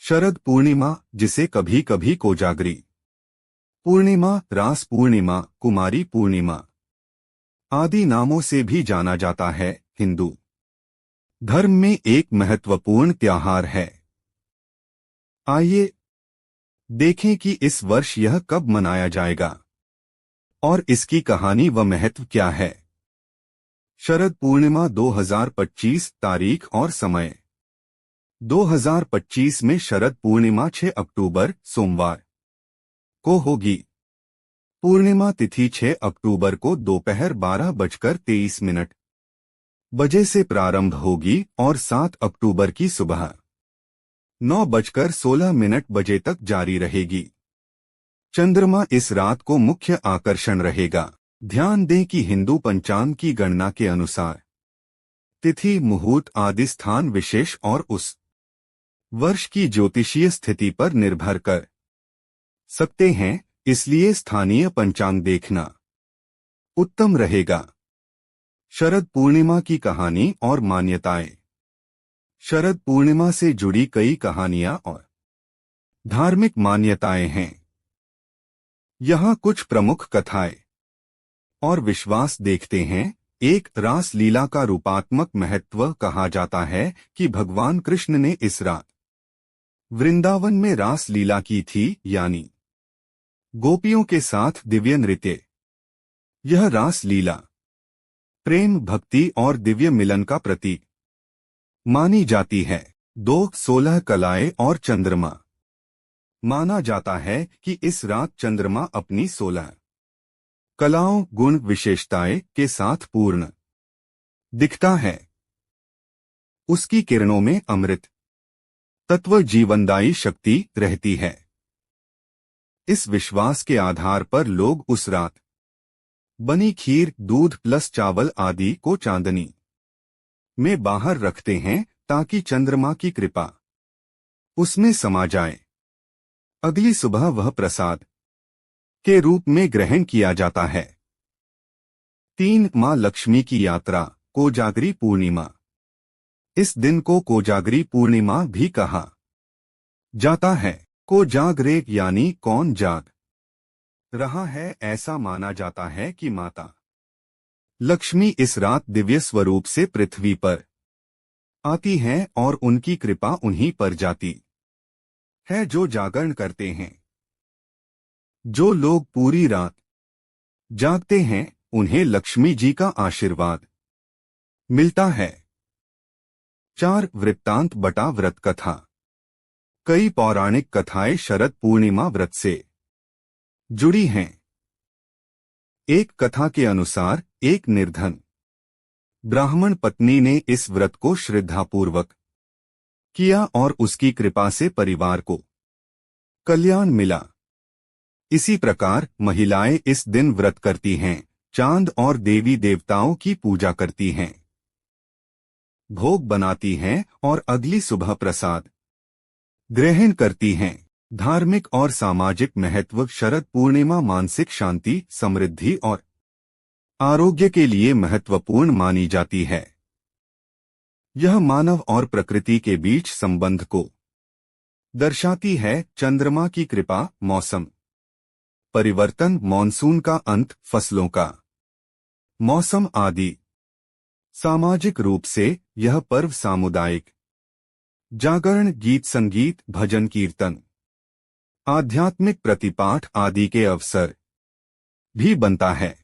शरद पूर्णिमा, जिसे कभी कभी कोजागरी पूर्णिमा, रास पूर्णिमा, कुमारी पूर्णिमा आदि नामों से भी जाना जाता है, हिंदू धर्म में एक महत्वपूर्ण त्योहार है। आइए देखें कि इस वर्ष यह कब मनाया जाएगा और इसकी कहानी व महत्व क्या है। शरद पूर्णिमा 2025 तारीख और समय 2025 में शरद पूर्णिमा 6 अक्टूबर सोमवार को होगी। पूर्णिमा तिथि 6 अक्टूबर को दोपहर 12:23 बजे से प्रारंभ होगी और 7 अक्टूबर की सुबह 9:16 बजे तक जारी रहेगी। चंद्रमा इस रात को मुख्य आकर्षण रहेगा। ध्यान दें कि हिंदू पंचांग की गणना के अनुसार तिथि, मुहूर्त आदि स्थान विशेष और उस वर्ष की ज्योतिषीय स्थिति पर निर्भर कर सकते हैं, इसलिए स्थानीय पंचांग देखना उत्तम रहेगा। शरद पूर्णिमा की कहानी और मान्यताएं। शरद पूर्णिमा से जुड़ी कई कहानियां और धार्मिक मान्यताएं हैं। यहाँ कुछ प्रमुख कथाएं और विश्वास देखते हैं। एक, रास लीला का रूपात्मक महत्व। कहा जाता है कि भगवान कृष्ण ने इस रात वृंदावन में रास लीला की थी, यानी गोपियों के साथ दिव्य नृत्य। यह रास लीला प्रेम, भक्ति और दिव्य मिलन का प्रतीक मानी जाती है। 2, 16 कलाएं और चंद्रमा। माना जाता है कि इस रात चंद्रमा अपनी 16 कलाओं, गुण, विशेषताएं के साथ पूर्ण दिखता है। उसकी किरणों में अमृत तत्व, जीवनदायी शक्ति रहती है। इस विश्वास के आधार पर लोग उस रात बनी खीर, दूध प्लस चावल आदि को चांदनी में बाहर रखते हैं ताकि चंद्रमा की कृपा उसमें समा जाए। अगली सुबह वह प्रसाद के रूप में ग्रहण किया जाता है। 3, मां लक्ष्मी की यात्रा, कोजागरी पूर्णिमा। इस दिन को कोजागरी पूर्णिमा भी कहा जाता है। को जागरे यानी कौन जाग रहा है, ऐसा माना जाता है कि माता लक्ष्मी इस रात दिव्य स्वरूप से पृथ्वी पर आती हैं और उनकी कृपा उन्हीं पर जाती है जो जागरण करते हैं। जो लोग पूरी रात जागते हैं उन्हें लक्ष्मी जी का आशीर्वाद मिलता है। 4, वृत्तांत बटा व्रत कथा। कई पौराणिक कथाएं शरद पूर्णिमा व्रत से जुड़ी हैं। एक कथा के अनुसार एक निर्धन ब्राह्मण पत्नी ने इस व्रत को श्रद्धापूर्वक किया और उसकी कृपा से परिवार को कल्याण मिला। इसी प्रकार महिलाएं इस दिन व्रत करती हैं, चांद और देवी देवताओं की पूजा करती हैं, भोग बनाती हैं और अगली सुबह प्रसाद ग्रहण करती हैं। धार्मिक और सामाजिक महत्व। शरद पूर्णिमा मानसिक शांति, समृद्धि और आरोग्य के लिए महत्वपूर्ण मानी जाती है। यह मानव और प्रकृति के बीच संबंध को दर्शाती है। चंद्रमा की कृपा, मौसम परिवर्तन, मॉनसून का अंत, फसलों का मौसम आदि। सामाजिक रूप से यह पर्व सामुदायिक जागरण, गीत संगीत, भजन कीर्तन, आध्यात्मिक प्रतिपाठ आदि के अवसर भी बनता है।